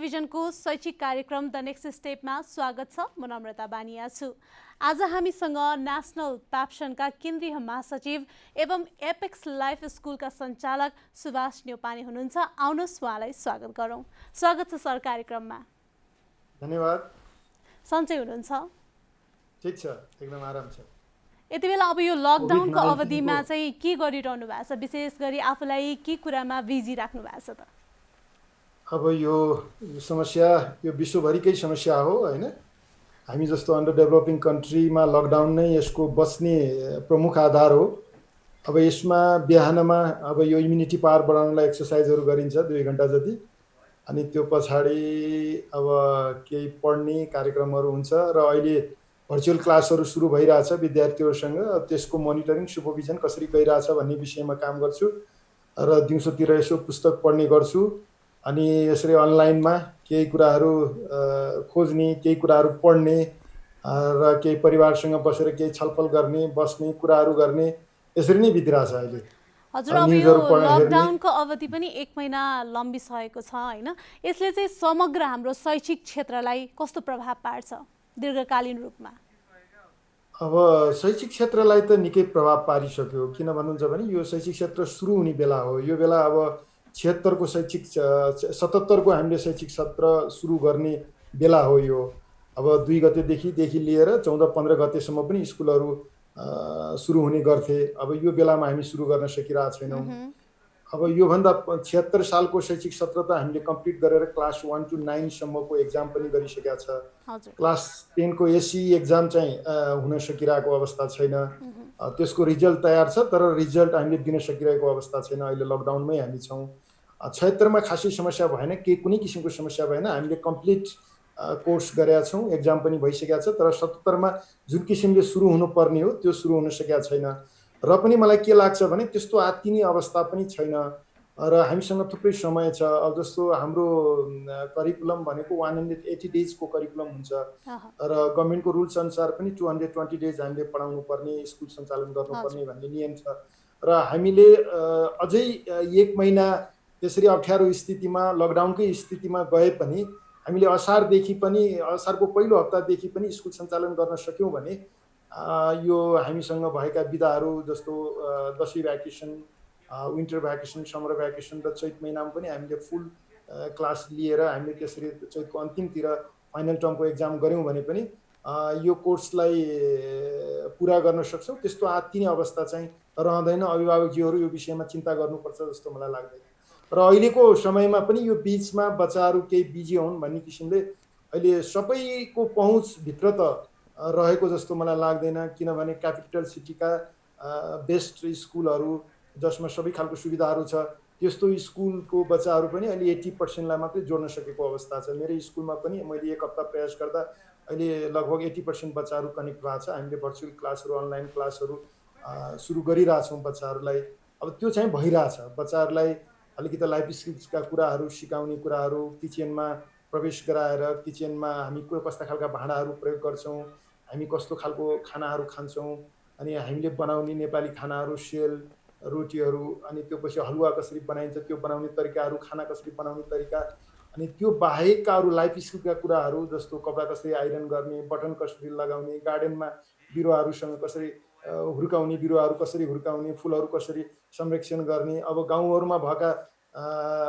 टेलिभिजनको शैक्षिक कार्यक्रम द नेक्स्ट स्टेपमा स्वागत छ। म नम्रता बानिया छु। आज हामीसँग नेशनल प्याप्सनका केन्द्रीय महासचिव एवं एपेक्स लाइफ स्कुलका सञ्चालक सुभाष न्यौपाने हुनुहुन्छ। आउनुहोस् उहाँलाई स्वागत गरौँ। स्वागत छ सर कार्यक्रममा। धन्यवाद। सन्चै हुनुहुन्छ? ठिक छ, एकदम आराम छ। यति बेला अब यो लकडाउनको अवधिमा चाहिँ के गरिरहनु भएको छ? विशेष गरी आफूलाई के कुरामा बिजी राख्नु भएको छ त? अब यो समस्या यो विश्वभरिकै समस्या हो हैन। हामी जस्तो अन्डर डेभलपिङ कन्ट्रीमा लकडाउन नै यसको बच्ने प्रमुख आधार हो। अब यसमा बिहानमा अब यो इम्युनिटी पावर बढाउनलाई एक्सर्साइजहरू गरिन्छ 2 घण्टा जति, अनि त्यो पछाडि अब केही पढ्ने कार्यक्रमहरू हुन्छ र अहिले भर्चुअल क्लासहरू सुरु भइरहेछ विद्यार्थीहरूसँग। त्यसको मोनिटरिङ सुपरभिजन कसरी गइरहेछ भन्ने विषयमा काम गर्छु र दिउँसोतिर यसो पुस्तक पढ्ने गर्छु। अनि यसरी अनलाइनमा केही कुराहरू खोज्ने, केही कुराहरू पढ्ने र केही परिवारसँग बसेर केही छलफल गर्ने, बस्ने, कुराहरू गर्ने, यसरी नै बितिरहेछ अहिले। हजुर, अब यो लकडाउनको अवधि पनि 1 महिना लम्बिसकेको छ हैन? यसले चाहिँ समग्र हाम्रो शैक्षिक क्षेत्रलाई कस्तो प्रभाव पार्छ दीर्घकालीन रूपमा? अब शैक्षिक क्षेत्रलाई त निकै प्रभाव पारिसक्यो। किन भन्नुहुन्छ भने यो शैक्षिक क्षेत्र सुरु हुने बेला हो। यो बेला अब 76 को शैक्षिक 77 को हामीले शैक्षिक सत्र सुरु गर्ने बेला हो यो। अब 2 गतेदेखि लिएर 14-15 गतेसम्म पनि स्कुलहरू सुरु हुने गर्थे। अब यो बेलामा हामी सुरु गर्न सकिरहेको छैनौँ। अब योभन्दा 76 सालको शैक्षिक सत्र त हामीले कम्प्लिट गरेर क्लास 1 to 9 सम्मको एक्जाम पनि गरिसकेका छ। क्लास 10 को एसई एक्जाम चाहिँ हुन सकिरहेको अवस्था छैन। त्यसको रिजल्ट तयार छ तर रिजल्ट हामीले दिन सकिरहेको अवस्था छैन। अहिले लकडाउनमै हामी छौँ। 76 मा खासै समस्या भएन, कुनै किसिमको समस्या भएन। हामीले कम्प्लिट कोर्स गरेका छौँ, एक्जाम पनि भइसकेको छ। तर 77 मा जुन किसिमले सुरु हुनुपर्ने हो त्यो सुरु हुन सकेको छैन। र पनि मलाई के लाग्छ भने त्यस्तो आत्तिने अवस्था पनि छैन र हामीसँग थुप्रै समय छ। अब जस्तो हाम्रो करिकुलम भनेको 180 डेजको करिकुलम हुन्छ र गभर्मेन्टको रुल्स अनुसार पनि 220 डेज हामीले पढाउनु पर्ने, स्कुल सञ्चालन गर्नुपर्ने भन्ने नियम छ। र हामीले अझै 1 महिना त्यसरी अप्ठ्यारो स्थितिमा, लकडाउनकै स्थितिमा गए पनि हामीले असारको पहिलो हप्तादेखि पनि स्कुल सञ्चालन गर्न सक्यौँ भने यो हामीसँग भएका विधाहरू जस्तो Dashain vacation, winter vacation, summer vacation र चैत महिनामा पनि हामीले फुल क्लास लिएर हामीले त्यसरी चैतको अन्तिमतिर फाइनल टर्मको एक्जाम गऱ्यौँ भने पनि यो कोर्सलाई पुरा गर्न सक्छौँ। त्यस्तो आत्तिने अवस्था चाहिँ रहँदैन। अभिभावकजीहरू यो विषयमा चिन्ता गर्नुपर्छ जस्तो मलाई लाग्दैन। र अहिलेको समयमा पनि यो बिचमा बच्चाहरू केही बिजी हुन् भन्ने किसिमले अहिले सबैको पहुँचभित्र त रहेको जस्तो मलाई लाग्दैन। किनभने क्यापिटल सिटीका बेस्ट स्कुलहरू जसमा सबै खालको सुविधाहरू छ त्यस्तो स्कुलको बच्चाहरू पनि अहिले 80% लाई मात्रै जोड्न सकेको अवस्था छ। मेरो स्कुलमा पनि मैले 1 हप्ता प्रयास गर्दा अहिले लगभग 80% बच्चाहरू कनेक्ट भएको छ। हामीले भर्चुअल क्लासहरू, अनलाइन क्लासहरू सुरु गरिरहेछौँ बच्चाहरूलाई। अब त्यो चाहिँ भइरहेछ। बच्चाहरूलाई अलिकति लाइफ स्किल्सका कुराहरू सिकाउने कुराहरू, किचनमा प्रवेश गराएर किचनमा हामी कस्ता खालका भाँडाहरू प्रयोग गर्छौँ, हामी कस्तो खालको खानाहरू खान्छौँ, अनि हामीले बनाउने नेपाली खानाहरू, सेल, रोटीहरू, अनि त्यो पछि हलुवा कसरी बनाइन्छ त्यो बनाउने तरिकाहरू, खाना कसरी बनाउने तरिका, अनि त्यो बाहेकका अरू लाइफ स्किलका कुराहरू जस्तो कपडा कसरी आइरन गर्ने, बटन कसरी लगाउने, गार्डनमा बिरुवाहरूसँग कसरी हुर्काउने, बिरुवाहरू कसरी हुर्काउने, फुलहरू कसरी संरक्षण गर्ने। अब गाउँहरूमा भएका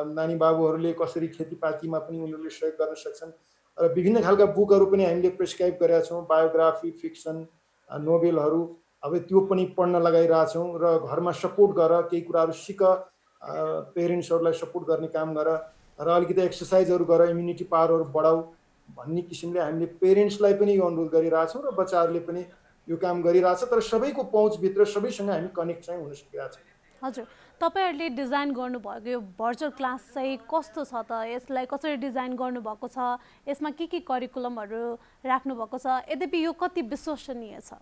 नानी बाबुहरूले कसरी खेतीपातीमा पनि उनीहरूले सहयोग गर्न सक्छन् र विभिन्न खालका बुकहरू पनि हामीले प्रेस्क्राइब गरेका छौँ। बायोग्राफी, फिक्सन, नोभेलहरू अब त्यो पनि पढ्न लगाइरहेछौँ र घरमा सपोर्ट गर, केही कुराहरू सिक, पेरेन्ट्सहरूलाई सपोर्ट गर्ने काम गर र अलिकति एक्सर्साइजहरू गर, इम्युनिटी पावरहरू बढाऊ भन्ने किसिमले हामीले पेरेन्ट्सलाई पनि यो अनुरोध गरिरहेछौँ र बच्चाहरूले पनि यो काम गरिरहेछ। तर सबैको पहुँचभित्र सबैसँग हामी कनेक्ट चाहिँ हुन सकिरहेछ। हजुर, तपाईहरुले डिजाइन गर्नुभएको यो भर्चुअल क्लास चाहिँ कस्तो छ त? यसलाई कसरी डिजाइन गर्नुभएको छ? यसमा के करिकुलमहरू राख्नुभएको छ? यद्यपि यो कति विश्वसनीय छ?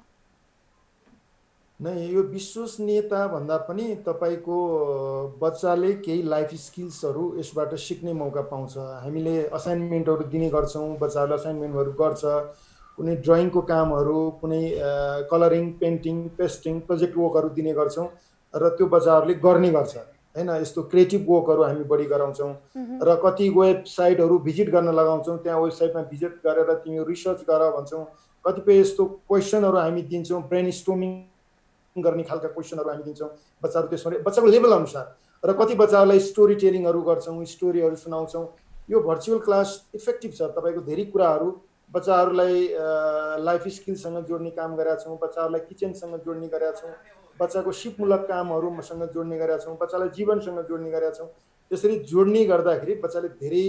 नै, यो विश्वसनीयता भन्दा पनि तपाईको बच्चाले केही लाइफ स्किल्सहरू यसबाट सिक्ने मौका पाउँछ। हामीले असाइनमेन्टहरू दिने गर्छौँ, बच्चाहरूले असाइनमेन्टहरू गर्छ, कुनै ड्रइङको कामहरू, कुनै कलरिङ, पेन्टिङ, पेस्टिङ, प्रोजेक्ट वर्कहरू दिने गर्छौँ र त्यो बच्चाहरूले गर्ने गर्छ हैन, यस्तो क्रिएटिभ वर्कहरू हामी बढी गराउँछौँ र कति वेबसाइटहरू भिजिट गर्न लगाउँछौँ, त्यहाँ वेबसाइटमा भिजिट गरेर तिमी रिसर्च गर भन्छौँ। कतिपय यस्तो क्वेसनहरू हामी दिन्छौँ, ब्रेन स्टोमिङ गर्ने खालका क्वेसनहरू हामी दिन्छौँ बच्चाहरू, त्यसमा बच्चाको लेभल अनुसार। र कति बच्चाहरूलाई स्टोरी टेलिङहरू गर्छौँ, स्टोरीहरू सुनाउँछौँ। यो भर्चुअल क्लास इफेक्टिभ छ। तपाईँको धेरै कुराहरू बच्चाहरूलाई लाइफ स्किलसँग जोड्ने काम गरेका छौँ, बच्चाहरूलाई किचनसँग जोड्ने गरेका छौँ, बच्चाको सिपमूलक कामहरूसँग जोड्ने गरेका छौँ, बच्चालाई जीवनसँग जोड्ने गरेका छौँ। त्यसरी जोड्ने गर्दाखेरि बच्चाले धेरै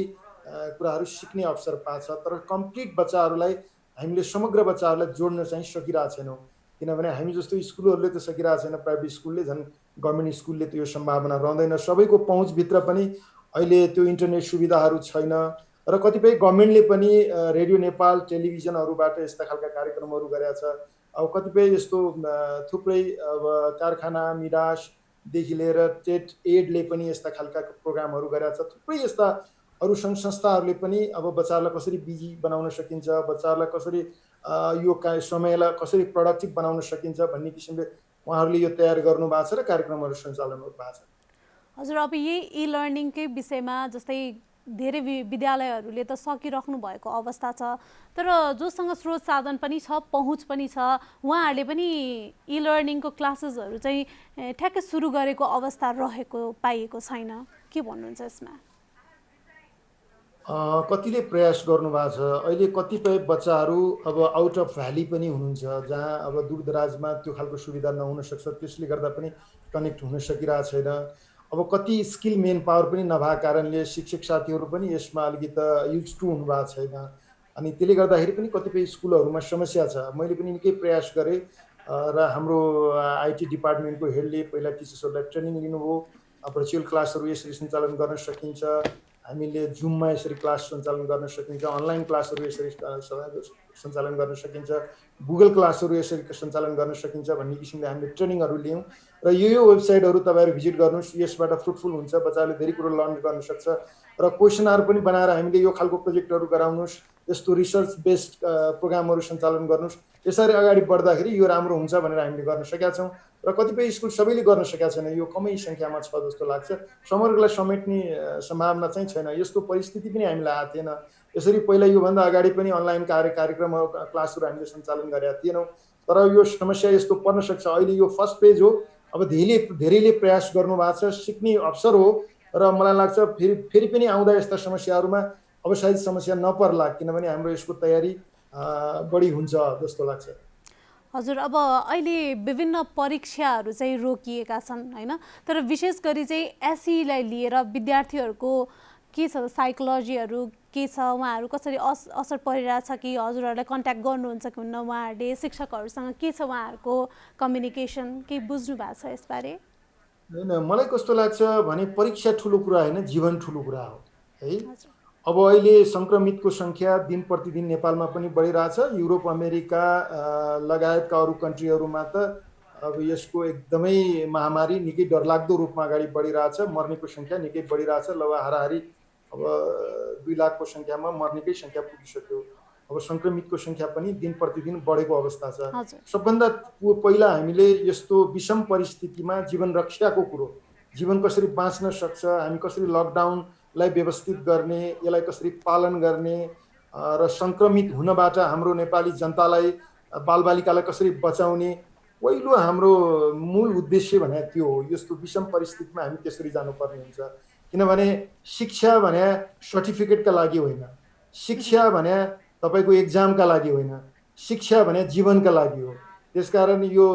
कुराहरू सिक्ने अवसर पाछ। तर कम्प्लिट बच्चाहरूलाई हामीले समग्र बच्चाहरूलाई जोड्न चाहिँ सकिरहेको छैनौँ, किनभने हामी जस्तो स्कुलहरूले त सकिरहेको छैन, प्राइभेट स्कुलले, झन् गभर्मेन्ट स्कुलले त यो सम्भावना रहँदैन। सबैको पहुँचभित्र पनि अहिले त्यो इन्टरनेट सुविधाहरू छैन र कतिपय गभर्मेन्टले पनि रेडियो नेपाल, टेलिभिजनहरूबाट यस्ता खालका कार्यक्रमहरू गरेका छ। अब कतिपय यस्तो थुप्रै अब कारखाना, मिरासदेखि लिएर टेट एडले पनि यस्ता खालका प्रोग्रामहरू गरेका छ। थुप्रै यस्ता अरू सङ्घ संस्थाहरूले पनि अब बच्चाहरूलाई कसरी बिजी बनाउन सकिन्छ, बच्चाहरूलाई कसरी यो समयलाई कसरी प्रोडक्टिभ बनाउन सकिन्छ भन्ने किसिमले उहाँहरूले यो तयार गर्नु भएको छ र कार्यक्रमहरू सञ्चालन भएको छ। हजुर, अब यही इ लर्निङकै विषयमा जस्तै धेरै विद्यालयहरूले त सकिराख्नु भएको अवस्था छ, तर जोसँग स्रोत साधन पनि छ, पहुँच पनि छ, उहाँहरूले पनि इ लर्निङको क्लासेसहरू चाहिँ ठ्याक्कै सुरु गरेको अवस्था रहेको पाइएको छैन। के भन्नुहुन्छ यसमा? कतिले प्रयास गर्नुभएको छ। अहिले कतिपय बच्चाहरू अब आउट अफ भ्याली पनि हुनुहुन्छ, जहाँ अब दूरदराजमा त्यो खालको सुविधा नहुन सक्छ, त्यसले गर्दा पनि कनेक्ट हुन सकिरहेको छैन। अब कति स्किल मेन पावर पनि नभएको कारणले शिक्षक साथीहरू पनि यसमा अलिकति युज टु हुनुभएको छैन, अनि त्यसले गर्दाखेरि पनि कतिपय स्कुलहरूमा समस्या छ। मैले पनि निकै प्रयास गरेँ र हाम्रो आइटी डिपार्टमेन्टको हेडले पहिला टिचर्सहरूलाई ट्रेनिङ लिनुभयो, भर्चुअल क्लासहरू यसरी सञ्चालन गर्न सकिन्छ, हामीले जुममा यसरी क्लास सञ्चालन गर्न सकिन्छ, अनलाइन क्लासहरू यसरी सञ्चालन गर्न सकिन्छ, गुगल क्लासहरू यसरी सञ्चालन गर्न सकिन्छ भन्ने किसिमले हामीले ट्रेनिङहरू लियौँ। र यो वेबसाइटहरू तपाईँहरू भिजिट गर्नुहोस्, यसबाट फ्रुटफुल हुन्छ, बच्चाले धेरै कुरो लर्न गर्न सक्छ। र क्वेसनहरू पनि बनाएर हामीले यो खालको प्रोजेक्टहरू गराउनुहोस्, यस्तो रिसर्च बेस्ड प्रोग्रामहरू सञ्चालन गर्नुहोस्। यसरी अगाडि बढ्दाखेरि यो राम्रो हुन्छ भनेर हामीले गर्न सकेका छौँ। र कतिपय स्कुल सबैले गर्न सकेका छैन, यो कमै सङ्ख्यामा छ जस्तो लाग्छ। समग्रलाई समेट्ने सम्भावना चाहिँ छैन। यस्तो परिस्थिति पनि हामीलाई आएको थिएन। यसरी पहिला योभन्दा अगाडि पनि अनलाइन कार्यक्रमहरू, क्लासहरू हामीले सञ्चालन गरेका थिएनौँ। तर यो समस्या यस्तो पर्न सक्छ। अहिले यो फर्स्ट पेज हो, अब धेरैले प्रयास गर्नुभएको छ, सिक्ने अवसर हो। र मलाई लाग्छ फेरि पनि आउँदा यस्ता समस्याहरूमा अब सायद समस्या नपर्ला, किनभने हाम्रो यसको तयारी बढी हुन्छ जस्तो लाग्छ। हजुर, अब अहिले विभिन्न परीक्षाहरू चाहिँ रोकिएका छन् हैन, तर विशेष गरी चाहिँ एसईलाई लिएर विद्यार्थीहरूको के छ, साइकोलोजीहरू के छ, उहाँहरू कसरी असर परिरहेछ कि हजुरहरूलाई कन्ट्याक्ट गर्नुहुन्छ कि हुन्न, उहाँहरूले शिक्षकहरूसँग के छ उहाँहरूको कम्युनिकेसन, केही बुझ्नु भएको छ यसबारे? होइन, मलाई कस्तो लाग्छ भने परीक्षा ठुलो कुरा होइन, जीवन ठुलो कुरा हो है। अब अहिले सङ्क्रमितको सङ्ख्या दिन प्रतिदिन नेपालमा पनि बढिरहेछ। युरोप, अमेरिका लगायतका अरू कन्ट्रीहरूमा त अब यसको एकदमै महामारी निकै डरलाग्दो रूपमा अगाडि बढिरहेछ। मर्नेको सङ्ख्या निकै बढिरहेछ। हाराहारी अब 2 लाखको सङ्ख्यामा मर्नेकै सङ्ख्या पुगिसक्यो। अब सङ्क्रमितको सङ्ख्या पनि दिन प्रतिदिन बढेको अवस्था छ। सबभन्दा पहिला हामीले यस्तो विषम परिस्थितिमा जीवन रक्षाको कुरो, जीवन कसरी बाँच्न सक्छ, हामी कसरी लकडाउनलाई व्यवस्थित गर्ने, यसलाई कसरी पालन गर्ने र सङ्क्रमित हुनबाट हाम्रो नेपाली जनतालाई, बालबालिकालाई कसरी बचाउने, पहिलो हाम्रो मूल उद्देश्य भने त्यो हो। यस्तो विषम परिस्थितिमा हामी त्यसरी जानुपर्ने हुन्छ, किनभने शिक्षा भने सर्टिफिकेटका लागि होइन, शिक्षा भने तपाईँको एक्जामका लागि होइन, शिक्षा भने जीवनका लागि हो। त्यसकारण यो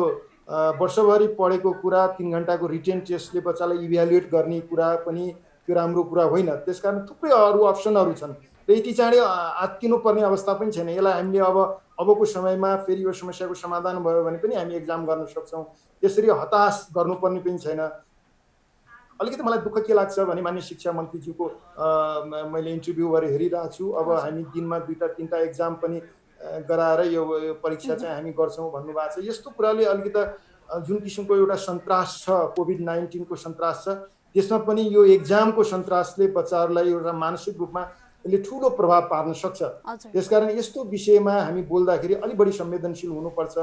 वर्षभरि पढेको कुरा 3 घन्टाको रिटेन टेस्टले बच्चालाई इभ्यालुएट गर्ने कुरा पनि त्यो राम्रो कुरा होइन। त्यसकारण थुप्रै अरू अप्सनहरू छन् र यति चाँडै आत्तिनुपर्ने अवस्था पनि छैन। यसलाई हामीले अबको समयमा फेरि यो समस्याको समाधान भयो भने पनि हामी एक्जाम गर्न सक्छौँ। त्यसरी हताश गर्नुपर्ने पनि छैन। अलिकति मलाई दुःख के लाग्छ भने माननीय शिक्षा मन्त्रीज्यूको मैले इन्टरभ्यू गरेर हेरिरहेको छु। अब हामी दिनमा 2-3टा एक्जाम पनि गराएर यो परीक्षा चाहिँ हामी गर्छौँ भन्नुभएको छ। यस्तो कुराले अलिकति जुन किसिमको एउटा सन्तास छ, कोभिड-19 को सन्तास छ, त्यसमा पनि यो एक्जामको सन्तासले बच्चाहरूलाई एउटा मानसिक रूपमा यसले ठुलो प्रभाव पार्न सक्छ। त्यसकारण यस्तो विषयमा हामी बोल्दाखेरि अलि बढी संवेदनशील हुनुपर्छ।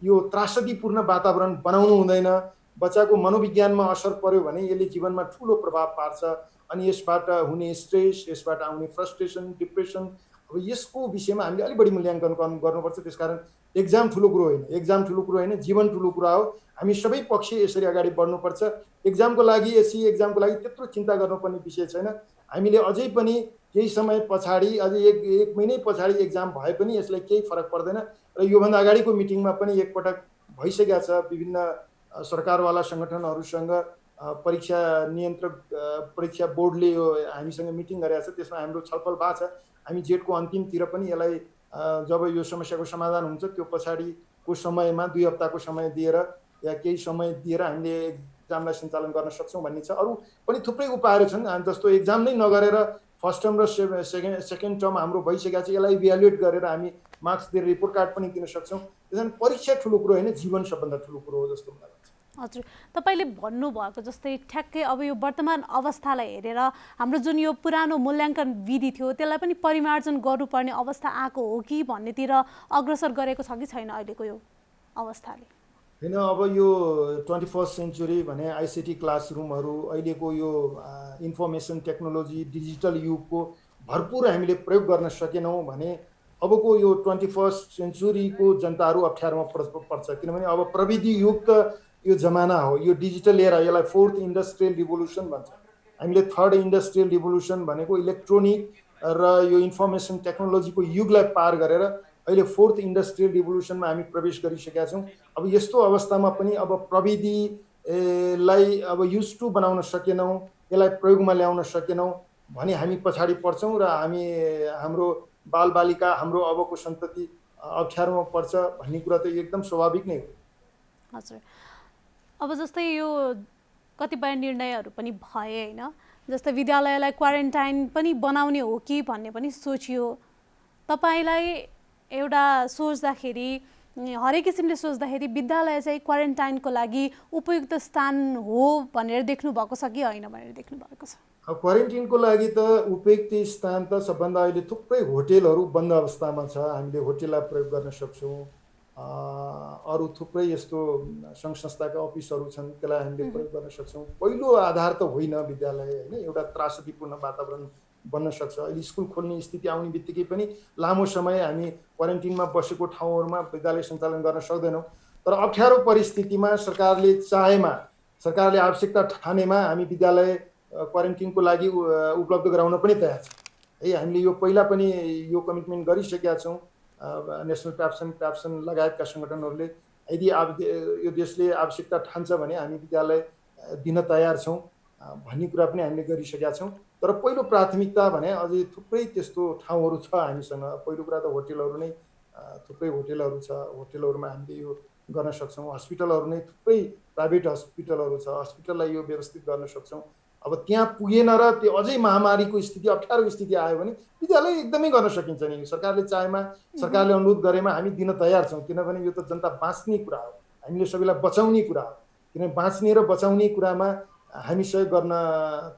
यो त्रासदीपूर्ण वातावरण बनाउनु हुँदैन। बच्चाको मनोविज्ञानमा असर पर्यो भने यसले जीवनमा ठुलो प्रभाव पार्छ। अनि यसबाट हुने स्ट्रेस, यसबाट आउने फ्रस्ट्रेसन, डिप्रेसन, अब यसको विषयमा हामीले अलिक बढी मूल्याङ्कन गर्नुपर्छ। त्यसकारण एक्जाम ठुलो कुरो होइन, एक्जाम ठुलो कुरो होइन, जीवन ठुलो कुरा हो। हामी सबै पक्ष यसरी अगाडि बढ्नुपर्छ। एक्जामको लागि, एससी एक्जामको लागि त्यत्रो चिन्ता गर्नुपर्ने विषय छैन। हामीले अझै पनि केही समय पछाडि, अझै एक महिनै पछाडि एक्जाम भए पनि यसलाई केही फरक पर्दैन। र योभन्दा अगाडिको मिटिङमा पनि एकपटक भइसकेको छ, विभिन्न सरकारवाला सङ्गठनहरूसँग परीक्षा नियन्त्रक परीक्षा बोर्डले यो हामीसँग मिटिङ गरेको छ। त्यसमा हाम्रो छलफल भएको छ। हामी जेठको अन्तिमतिर पनि यसलाई जब यो समस्याको समाधान हुन्छ त्यो पछाडिको समयमा 2 हप्ताको समय दिएर या केही समय दिएर हामीले एक्जामलाई सञ्चालन गर्न सक्छौँ भन्ने छ। अरू पनि थुप्रै उपायहरू छन्, जस्तो एक्जाम नै नगरेर फर्स्ट टर्म र सेकेन्ड टर्म हाम्रो भइसकेको छ, यसलाई इभ्यालुएट गरेर हामी मार्क्स दिएर रिपोर्ट कार्ड पनि दिन सक्छौँ। त्यसैले परीक्षा ठुलो कुरो होइन, जीवन सबभन्दा ठुलो कुरो हो जस्तो मलाई लाग्छ। हजुर, तपाईँले भन्नुभएको जस्तै ठ्याक्कै अब यो वर्तमान अवस्थालाई हेरेर हाम्रो जुन यो पुरानो मूल्याङ्कन विधि थियो त्यसलाई पनि परिमार्जन गर्नुपर्ने अवस्था आएको हो कि भन्नेतिर अग्रसर गरेको छ कि छैन अहिलेको यो अवस्थाले? होइन, अब यो 21st सेन्चुरी भने आइसिटी क्लासरुमहरू, अहिलेको यो इन्फर्मेसन टेक्नोलोजी डिजिटल युगको भरपुर हामीले प्रयोग गर्न सकेनौँ भने अबको यो 21st सेन्चुरीको जनताहरू अप्ठ्यारोमा पर्छ। किनभने अब प्रविधि युक्त यो जमाना हो, यो डिजिटल एरा, यसलाई 4th इन्डस्ट्रियल रिभोल्युसन भन्छ। हामीले 3rd इन्डस्ट्रियल रिभोल्युसन भनेको इलेक्ट्रोनिक र यो इन्फर्मेसन टेक्नोलोजीको युगलाई पार गरेर अहिले 4th इन्डस्ट्रियल रिभोल्युसनमा हामी प्रवेश गरिसकेका छौँ। अब यस्तो अवस्थामा पनि अब प्रविधिलाई अब युज टु बनाउन सकेनौँ, यसलाई प्रयोगमा ल्याउन सकेनौँ भने हामी पछाडि पर्छौँ र हाम्रो बालबालिका, हाम्रो अबको सन्तति अप्ठ्यारोमा पर्छ भन्ने कुरा त एकदम स्वाभाविक नै हो। हजुर, अब जस्तै यो कतिपय निर्णयहरू पनि भए होइन, जस्तै विद्यालयलाई क्वारेन्टाइन पनि बनाउने हो कि भन्ने पनि सोचियो। तपाईँलाई एउटा सोच्दाखेरि, हरेक किसिमले सोच्दाखेरि विद्यालय चाहिँ क्वारेन्टाइनको लागि उपयुक्त स्थान हो भनेर देख्नु भएको छ कि होइन भनेर देख्नु भएको छ? क्वारेन्टिनको लागि त उपयुक्त स्थान त सबभन्दा अहिले थुप्रै होटेलहरू बन्द अवस्थामा छ, हामीले होटेललाई प्रयोग गर्न सक्छौँ। अरू थुप्रै यस्तो सङ्घ संस्थाका अफिसहरू छन्, त्यसलाई हामीले प्रयोग गर्न सक्छौँ। पहिलो आधार त होइन विद्यालय, होइन, एउटा त्रासदीपूर्ण वातावरण बन्न सक्छ। अहिले स्कुल खोल्ने स्थिति आउने बित्तिकै पनि लामो समय हामी क्वारेन्टिनमा बसेको ठाउँहरूमा विद्यालय सञ्चालन गर्न सक्दैनौँ। तर अप्ठ्यारो परिस्थितिमा सरकारले चाहेमा, सरकारले आवश्यकता ठानेमा हामी विद्यालय क्वारेन्टिनको लागि उपलब्ध गराउन पनि तयार छ है। हामीले यो पहिला पनि यो कमिटमेन्ट गरिसकेका छौँ। नेसनल प्याप्सन लगायतका सङ्गठनहरूले यदि यो देशले आवश्यकता ठान्छ भने हामी विद्यालय दिन तयार छौँ भन्ने कुरा पनि हामीले गरिसकेका छौँ। तर पहिलो प्राथमिकता भने अझै थुप्रै त्यस्तो ठाउँहरू छ हामीसँग। पहिलो कुरा त होटेलहरू नै, थुप्रै होटेलहरू छ, होटेलहरूमा हामीले यो गर्न सक्छौँ। हस्पिटलहरू नै थुप्रै प्राइभेट हस्पिटलहरू छ, हस्पिटललाई यो व्यवस्थित गर्न सक्छौँ। अब त्यहाँ पुगेन र त्यो अझै महामारीको स्थिति, अप्ठ्यारो स्थिति आयो भने विद्यालय एकदमै गर्न सकिन्छ नि। सरकारले चाहेमा, सरकारले अनुरोध गरेमा हामी दिन तयार छौँ। किनभने यो त जनता बाँच्ने कुरा हो, हामीले सबैलाई बचाउने कुरा हो। किनभने बाँच्ने र बचाउने कुरामा हामी सहयोग गर्न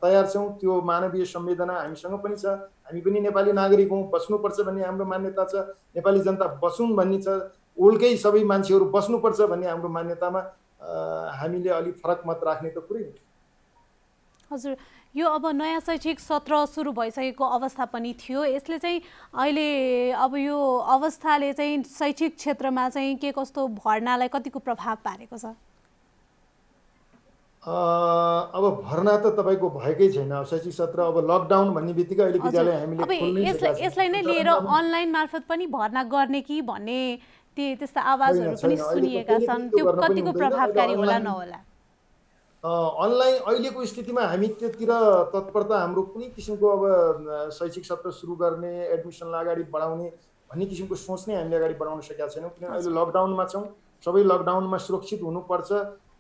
तयार छौँ। त्यो मानवीय संवेदना हामीसँग पनि छ। हामी पनि नेपाली नागरिक हौँ, बस्नुपर्छ भन्ने हाम्रो मान्यता छ। नेपाली जनता बसुन् भन्ने छ, ओल्कै सबै मान्छेहरू बस्नुपर्छ भन्ने हाम्रो मान्यतामा हामीले अलिक फरक मत राख्ने त कुरै हो। हजुर, यो अब नयाँ शैक्षिक सत्र सुरु भइसकेको अवस्था पनि थियो। यसले चाहिँ अहिले अब यो अवस्थाले चाहिँ शैक्षिक क्षेत्रमा चाहिँ के कस्तो भर्नालाई कतिको प्रभाव पारेको छ? अब भर्ना त तपाईँको भएकै छैन। शैक्षिक सत्र अब लकडाउन भन्ने बित्तिकै अहिले विद्यालय हामीले खोल्नै सकेका छौँ। यसलाई नै लिएर अनलाइन मार्फत पनि भर्ना गर्ने कि भन्ने त्यस्ता आवाजहरू पनि सुनिएका छन्। त्यो कतिको प्रभावकारी होला नहोला? अनलाइन अहिलेको स्थितिमा हामी त्यतिर तत्परता हाम्रो कुनै किसिमको अब शैक्षिक सत्र सुरु गर्ने, एडमिसनलाई अगाडि बढाउने भन्ने किसिमको सोच नै हामीले अगाडि बढाउन सकेका छैनौँ। किनभने अहिले लकडाउनमा छौँ, सबै लकडाउनमा सुरक्षित हुनुपर्छ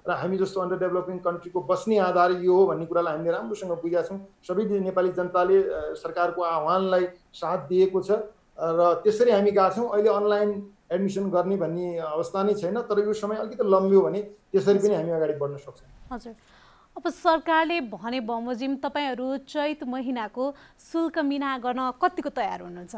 र हामी जस्तो अन्डर डेभलपिङ कन्ट्रीको बस्ने आधार यो हो भन्ने कुरालाई हामीले राम्रोसँग बुझेका छौँ। सबै नेपाली जनताले सरकारको आह्वानलाई साथ दिएको छ र त्यसरी हामी गएको छौँ। अहिले अनलाइन एडमिसन गर्ने भन्ने अवस्था नै छैन। तर यो समय अलिकति लम्ब्यो भने त्यसरी पनि हामी अगाडि बढ्न सक्छौँ। हजुर, अब सरकारले भने बमोजिम तपाईँहरू चैत महिनाको शुल्क मिना गर्न कतिको तयार हुनुहुन्छ?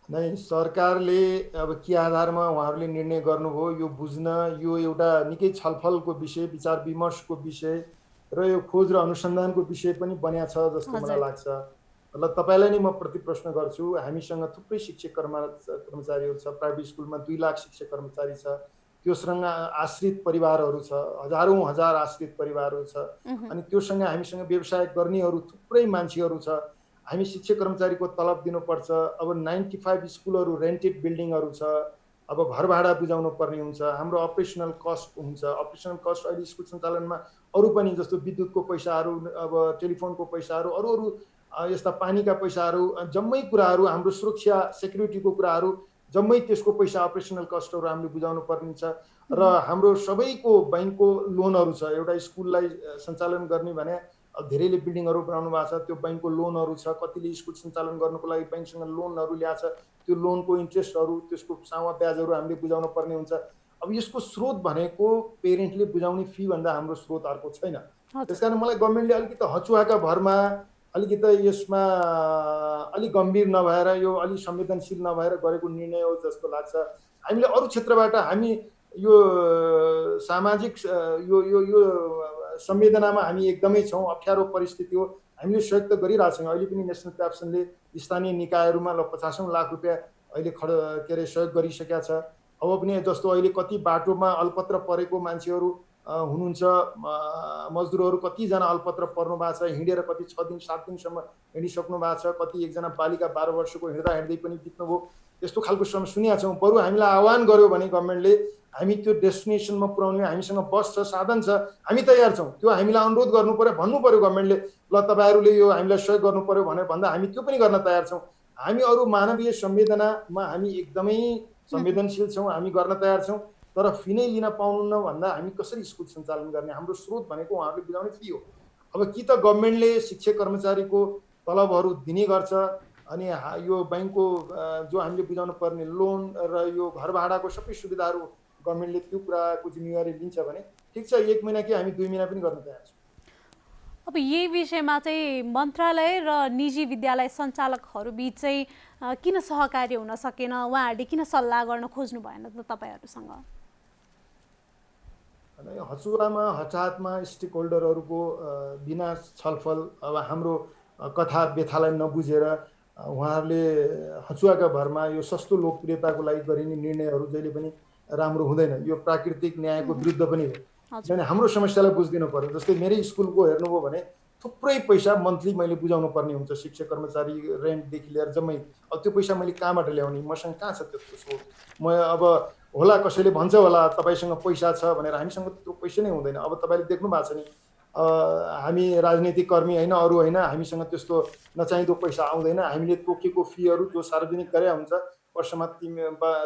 नै सरकारले अब के आधारमा उहाँहरूले निर्णय गर्नुभयो यो बुझ्न यो एउटा निकै छलफलको विषय, विचार विमर्शको विषय र यो खोज र अनुसन्धानको विषय पनि बन्या छ जस्तो मलाई हजुर। लाग्छ। ल तपाईँलाई नै म प्रति प्रश्न गर्छु, हामीसँग थुप्रै शिक्षक कर्मचारीहरू छ, प्राइभेट स्कुलमा 2 लाख शिक्षक कर्मचारी छ, त्योसँग आश्रित परिवारहरू छ, हजारौँ हजार आश्रित परिवारहरू छ, उहुँ, अनि त्योसँग हामीसँग व्यवसाय गर्नेहरू थुप्रै मान्छेहरू छ। हामी शिक्षक कर्मचारीको तलब दिनुपर्छ। अब 95 स्कुलहरू रेन्टेड बिल्डिङहरू छ। अब घर भाडा बुझाउनु पर्ने हुन्छ। हाम्रो अपरेसनल कस्ट हुन्छ। अपरेसनल कस्ट अहिले स्कुल सञ्चालनमा अरू पनि जस्तो विद्युतको पैसाहरू, अब टेलिफोनको पैसाहरू, अरू अरू यस्ता पानीका पैसाहरू, जम्मै कुराहरू, हाम्रो सुरक्षा सेक्युरिटीको कुराहरू, जम्मै त्यसको पैसा अपरेसनल कस्टहरू हामीले बुझाउनु पर्ने छ। र उहुँ, हाम्रो सबैको बैङ्कको लोनहरू छ। एउटा स्कुललाई सञ्चालन गर्ने भने धेरैले बिल्डिङहरू बनाउनु भएको छ, त्यो बैङ्कको लोनहरू छ। कतिले स्कुल सञ्चालन गर्नुको लागि बैङ्कसँग लोनहरू ल्याएको छ, त्यो लोनको इन्ट्रेस्टहरू, त्यसको सावा ब्याजहरू हामीले बुझाउनु पर्ने हुन्छ। अब यसको स्रोत भनेको पेरेन्टले बुझाउने फीभन्दा हाम्रो स्रोत अर्को छैन। हजुर। त्यसकारण मलाई गभर्मेन्टले अलिकति हचुवाका भरमा, अलिकति यसमा अलिक गम्भीर नभएर, यो अलिक संवेदनशील नभएर गरेको निर्णय हो जस्तो लाग्छ। हामीले अरू क्षेत्रबाट हामी यो सामाजिक यो यो यो संवेदनामा हामी एकदमै छौँ। अप्ठ्यारो परिस्थिति हो, हामीले सहयोग त गरिरहेको छौँ। अहिले पनि नेसनल क्याप्सनले स्थानीय निकायहरूमा 50औँ लाख रुपियाँ अहिले के अरे सहयोग गरिसकेका छ। अब पनि जस्तो अहिले कति बाटोमा अल्पत्र परेको मान्छेहरू हुनुहुन्छ, मजदुरहरू कतिजना अल्पत्र पर्नु भएको छ, हिँडेर कति 6 दिन 7 दिनसम्म हिँडिसक्नु भएको छ। कति एकजना बालिका 12 वर्षको हिँड्दा हिँड्दै पनि बित्नुभयो। यस्तो खालको सुनेका छौँ। बरु हामीलाई आह्वान गर्यो भने गभर्मेन्टले, हामी त्यो डेस्टिनेसनमा पुर्याउने, हामीसँग बस छ, साधन छ, हामी तयार छौँ। त्यो हामीलाई अनुरोध गर्नु पर्यो, भन्नु पर्यो गभर्मेन्टले, ल तपाईँहरूले यो हामीलाई सहयोग गर्नु पर्यो भनेर भन्दा हामी त्यो पनि गर्न तयार छौँ। हामी अरू मानवीय संवेदनामा हामी एकदमै उहुँ, संवेदनशील छौँ, हामी गर्न तयार छौँ। तर फी नै लिन पाउनुहुन्न भन्दा हामी कसरी स्कुल सञ्चालन गर्ने? हाम्रो स्रोत भनेको उहाँहरूले बुझाउने फी हो। अब कि त गभर्मेन्टले शिक्षक कर्मचारीको तलबहरू दिने गर्छ, अनि यो बैङ्कको जो हामीले बुझाउनु पर्ने लोन र यो घर भाडाको सबै सुविधाहरू गभर्मेन्टले त्यो कुराको जिम्मेवारी लिन्छ भने ठिक छ, 1 महिना कि हामी 2 महिना पनि गर्न तयार छौँ। अब यही विषयमा चाहिँ मन्त्रालय र निजी विद्यालय सञ्चालकहरू बिच चाहिँ किन सहकार्य हुन सकेन? उहाँहरूले किन सल्लाह गर्न खोज्नु भएन त तपाईँहरूसँग? हचुवामा हठातमा स्टेक होल्डरहरूको बिना छलफल, अब हाम्रो कथा व्यथालाई नबुझेर उहाँहरूले हचुवाका भरमा यो सस्तो लोकप्रियताको लागि गरिने निर्णयहरू जहिले पनि राम्रो हुँदैन। यो प्राकृतिक न्यायको विरुद्ध पनि हो। हजुर। किनभने हाम्रो समस्यालाई बुझिदिनु पर्यो। जस्तै मेरै स्कुलको हेर्नुभयो भने थुप्रै पैसा मन्थली मैले बुझाउनु पर्ने हुन्छ, शिक्षक कर्मचारी रेन्टदेखि लिएर जम्मै। अब त्यो पैसा मैले कहाँबाट ल्याउने? मसँग कहाँ छ त्यस्तो स्रोत? म अब होला कसैले भन्छ होला तपाईँसँग पैसा छ भनेर, हामीसँग त्यो पैसा नै हुँदैन। अब तपाईँले देख्नु भएको छ नि, हामी राजनीतिक कर्मी होइन, अरू होइन, हामीसँग त्यस्तो नचाहिँदो पैसा आउँदैन। हामीले तोकेको फीहरू जो सार्वजनिक गरे हुन्छ, वर्षमा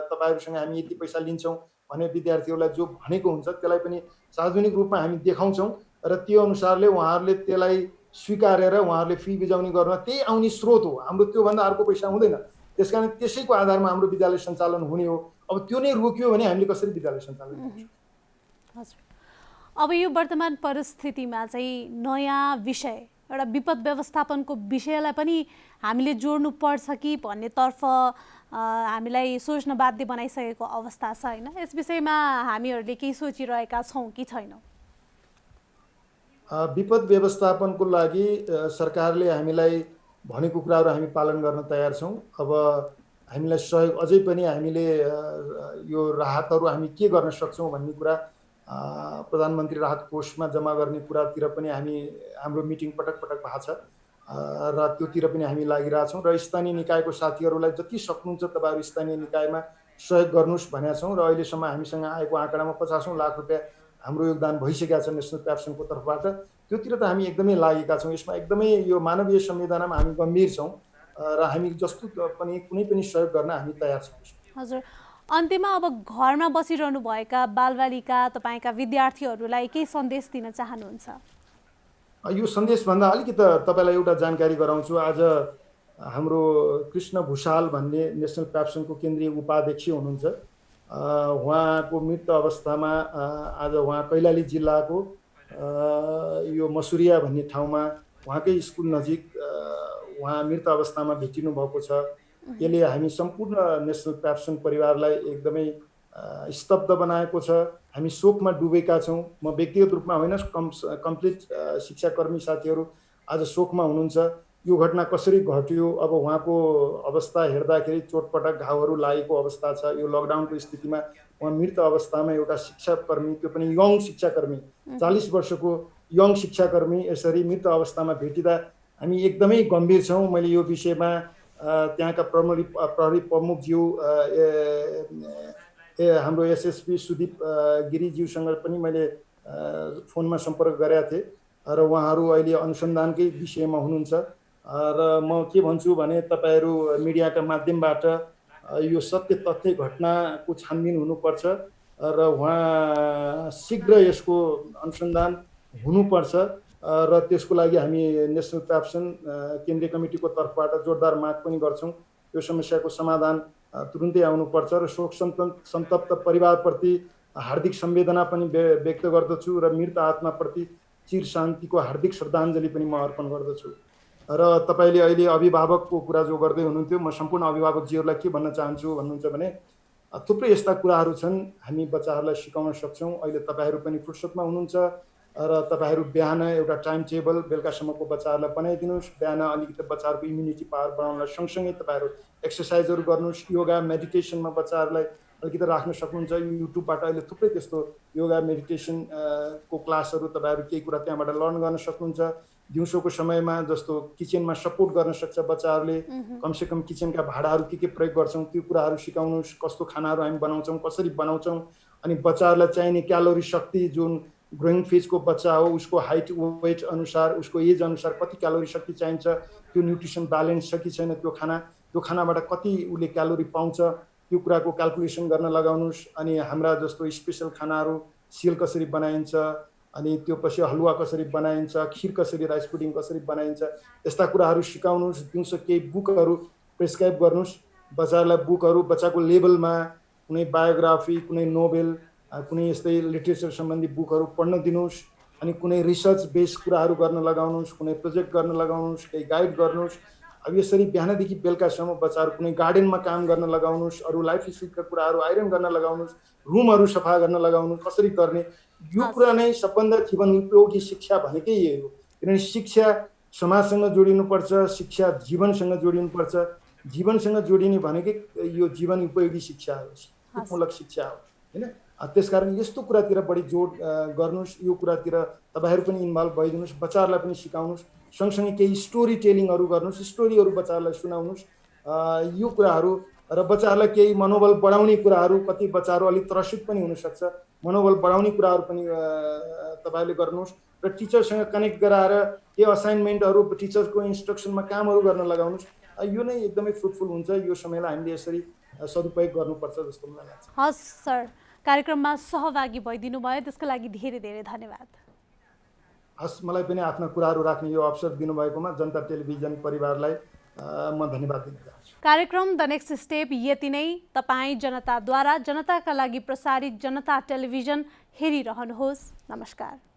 तपाईँहरूसँग हामी यति पैसा लिन्छौँ भने विद्यार्थीहरूलाई जो भनेको हुन्छ त्यसलाई पनि सार्वजनिक रूपमा हामी देखाउँछौँ, र त्यो अनुसारले उहाँहरूले त्यसलाई स्वीकारेर उहाँहरूले फी बुझाउने गर्न त्यही आउने स्रोत हो। हाम्रो त्योभन्दा अर्को पैसा हुँदैन। त्यसकारण त्यसैको आधारमा हाम्रो विद्यालय सञ्चालन हुने हो। अब त्यो नै रोकियो भने हामीले कसरी विद्यालय सञ्चालन गर्छौँ? हजुर। अब यो वर्तमान परिस्थितिमा चाहिँ नयाँ विषय, एउटा विपद व्यवस्थापनको विषयलाई पनि हामीले जोड्नु पर्छ कि भन्नेतर्फ हामीलाई सोच्न बाध्य बनाइसकेको अवस्था छ होइन? यस विषयमा हामीहरूले केही सोचिरहेका छौँ कि छैनौँ? विपद व्यवस्थापनको लागि सरकारले हामीलाई भनेको कुराहरू हामी पालन गर्न तयार छौँ। अब हामीलाई सहयोग अझै पनि हामीले यो राहतहरू हामी के गर्न सक्छौँ भन्ने कुरा प्रधानमन्त्री राहत कोषमा जम्मा गर्ने कुरातिर पनि हाम्रो मिटिङ पटक पटक भएको छ, र त्योतिर पनि हामी लागिरहेछौँ। र स्थानीय निकायको साथीहरूलाई जति सक्नुहुन्छ तपाईँहरू स्थानीय निकायमा सहयोग गर्नुहोस् भनेका छौँ। र अहिलेसम्म हामीसँग आएको आँकडामा 50औँ लाख रुपियाँ हाम्रो योगदान भइसकेका छ नेसनल क्याप्सनको तर्फबाट। त्योतिर त हामी एकदमै लागेका छौँ। यसमा एकदमै यो मानवीय संवेदनामा हामी गम्भीर छौँ, र हामी जस्तो पनि कुनै पनि सहयोग गर्न हामी तयार छौँ। हजुर। अन्त्यमा अब घरमा बसिरहनु भएका बालबालिका, तपाईँका विद्यार्थीहरूलाई केही सन्देश दिन चाहनुहुन्छ? यो सन्देशभन्दा अलिकति तपाईँलाई एउटा जानकारी गराउँछु। आज हाम्रो कृष्ण भुषाल भन्ने नेसनल क्याप्सनको केन्द्रीय उपाध्यक्ष हुनुहुन्छ। उहाँको मृत अवस्थामा आज उहाँ कैलाली जिल्लाको यो मसुरिया भन्ने ठाउँमा उहाँकै स्कुल नजिक उहाँ मृत अवस्थामा भेटिनु भएको छ। यसले हामी सम्पूर्ण नेसनल प्याप्सन परिवारलाई एकदमै स्तब्ध बनाएको छ। हामी शोकमा डुबेका छौँ। म व्यक्तिगत रूपमा होइन, कम्प्लिट शिक्षाकर्मी साथीहरू आज शोकमा हुनुहुन्छ। यो घटना कसरी घट्यो, अब उहाँको अवस्था हेर्दाखेरि चोटपटक घाउहरू लागेको अवस्था छ। यो लकडाउनको स्थितिमा उहाँ मृत अवस्थामा एउटा शिक्षाकर्मी, त्यो पनि यङ शिक्षाकर्मी, 40 वर्षको यङ शिक्षाकर्मी यसरी मृत अवस्थामा भेटिँदा हामी एकदमै गम्भीर छौँ। मैले यो विषयमा त्यहाँका प्रहरी प्रमुखज्यू हाम्रो एसएसपी सुदीप गिरीज्यूसँग पनि मैले फोनमा सम्पर्क गरेका थिएँ र उहाँहरू अहिले अनुसन्धानकै विषयमा हुनुहुन्छ। र म के भन्छु भने तपाईँहरू मिडियाका माध्यमबाट यो सत्य तथ्य घटनाको छानबिन हुनुपर्छ र उहाँ शीघ्र यसको अनुसन्धान हुनुपर्छ र त्यसको लागि हामी नेसनल प्याप्सन केन्द्रीय कमिटीको तर्फबाट जोरदार माग पनि गर्छौँ। यो समस्याको समाधान तुरुन्तै आउनुपर्छ र शोक सन्तप्त परिवारप्रति हार्दिक संवेदना पनि व्यक्त गर्दछु र मृत आत्माप्रति चिर शान्तिको हार्दिक श्रद्धाञ्जली पनि म अर्पण गर्दछु। र तपाईँले अहिले अभिभावकको कुरा जो गर्दै हुनुहुन्थ्यो, म सम्पूर्ण अभिभावकजीहरूलाई के भन्न चाहन्छु भन्नुहुन्छ भने थुप्रै यस्ता कुराहरू छन् हामी बच्चाहरूलाई सिकाउन सक्छौँ। अहिले तपाईँहरू पनि फुर्सदमा हुनुहुन्छ र तपाईँहरू बिहान एउटा टाइम टेबल बेलुकासम्मको बच्चाहरूलाई बनाइदिनुहोस्। बिहान अलिकति बच्चाहरूको इम्युनिटी पावर बढाउनलाई सँगसँगै तपाईँहरू एक्सर्साइजहरू गर्नुहोस्। योगा मेडिटेसनमा बच्चाहरूलाई अलिकति राख्न सक्नुहुन्छ। युट्युबबाट अहिले थुप्रै त्यस्तो योगा मेडिटेसन को क्लासहरू तपाईँहरू केही कुरा त्यहाँबाट लर्न गर्न सक्नुहुन्छ। दिउँसोको समयमा जस्तो किचनमा सपोर्ट गर्न सक्छ बच्चाहरूले, कमसेकम किचनका भाँडाहरू के प्रयोग गर्छौँ त्यो कुराहरू सिकाउनुहोस्। कस्तो खानाहरू हामी बनाउँछौँ, कसरी बनाउँछौँ, अनि बच्चाहरूलाई चाहिने क्यालोरी शक्ति, जुन ग्रोइङ फेजको बच्चा हो उसको हाइट वेट अनुसार, उसको एज अनुसार कति क्यालोरी शक्ति चाहिन्छ, त्यो न्युट्रिसन ब्यालेन्स छ कि छैन, त्यो खानाबाट कति उसले क्यालोरी पाउँछ, त्यो कुराको क्यालकुलेसन गर्न लगाउनुहोस्। अनि हाम्रा जस्तो स्पेसल खानाहरू सिल कसरी बनाइन्छ, अनि त्यो पछि हलुवा कसरी बनाइन्छ, खिर कसरी, राइस पुडिङ कसरी बनाइन्छ, यस्ता कुराहरू सिकाउनुहोस्। दिउँसो केही बुकहरू प्रेस्क्राइब गर्नुहोस् बच्चाहरूलाई। बुकहरू बच्चाको लेभलमा कुनै बायोग्राफी, कुनै नोभेल, कुनै यस्तै लिट्रेचर सम्बन्धी बुकहरू पढ्न दिनुहोस्। अनि कुनै रिसर्च बेस कुराहरू गर्न लगाउनुहोस्, कुनै प्रोजेक्ट गर्न लगाउनुहोस्, केही गाइड गर्नुहोस्। अब यसरी बिहानदेखि बेलुकासम्म बच्चाहरू कुनै गार्डनमा काम गर्न लगाउनुहोस्, अरू लाइफ स्किलका कुराहरू आइरन गर्न लगाउनुहोस्, रुमहरू सफा गर्न लगाउनुहोस्। कसरी गर्ने, यो कुरा नै सबभन्दा जीवन उपयोगी शिक्षा भनेकै यही हो। किनभने शिक्षा समाजसँग जोडिनुपर्छ, शिक्षा जीवनसँग जोडिनुपर्छ। जीवनसँग जोडिने भनेकै यो जीवन उपयोगी शिक्षा हो, सिपमूलक शिक्षा हो, होइन? त्यसकारण यस्तो कुरातिर बढी जोड गर्नुहोस्। यो कुरातिर तपाईँहरू पनि इन्भल्भ भइदिनुहोस्, बच्चाहरूलाई पनि सिकाउनुहोस्। सँगसँगै केही स्टोरी टेलिङहरू गर्नुहोस्, स्टोरीहरू बच्चाहरूलाई सुनाउनुहोस्। यो कुराहरू र बच्चाहरूलाई केही मनोबल बढाउने कुराहरू, कति बच्चाहरू अलिक त्रसित पनि हुनसक्छ, मनोबल बढाउने कुराहरू पनि तपाईँले गर्नुहोस्। र टिचरसँग कनेक्ट गराएर केही असाइनमेन्टहरू, टिचरको इन्स्ट्रक्सनमा कामहरू गर्न लगाउनुहोस्। यो नै एकदमै फ्रुटफुल हुन्छ। यो समयलाई हामीले यसरी सदुपयोग गर्नुपर्छ जस्तो मलाई लाग्छ। हस् सर, कार्यक्रममा सहभागी भइदिनु भयो त्यसको लागि धेरै धेरै धन्यवाद। हस्, मलाई पनि आफ्ना कुराहरू राख्ने यो अवसर दिनुभएकोमा जनता टेलिभिजन परिवारलाई म धन्यवाद दिन चाहन्छु। कार्यक्रम द नेक्स्ट स्टेप यति नै। तपाईँ जनताद्वारा जनताका लागि प्रसारित जनता टेलिभिजन हेरिरहनुहोस्। नमस्कार।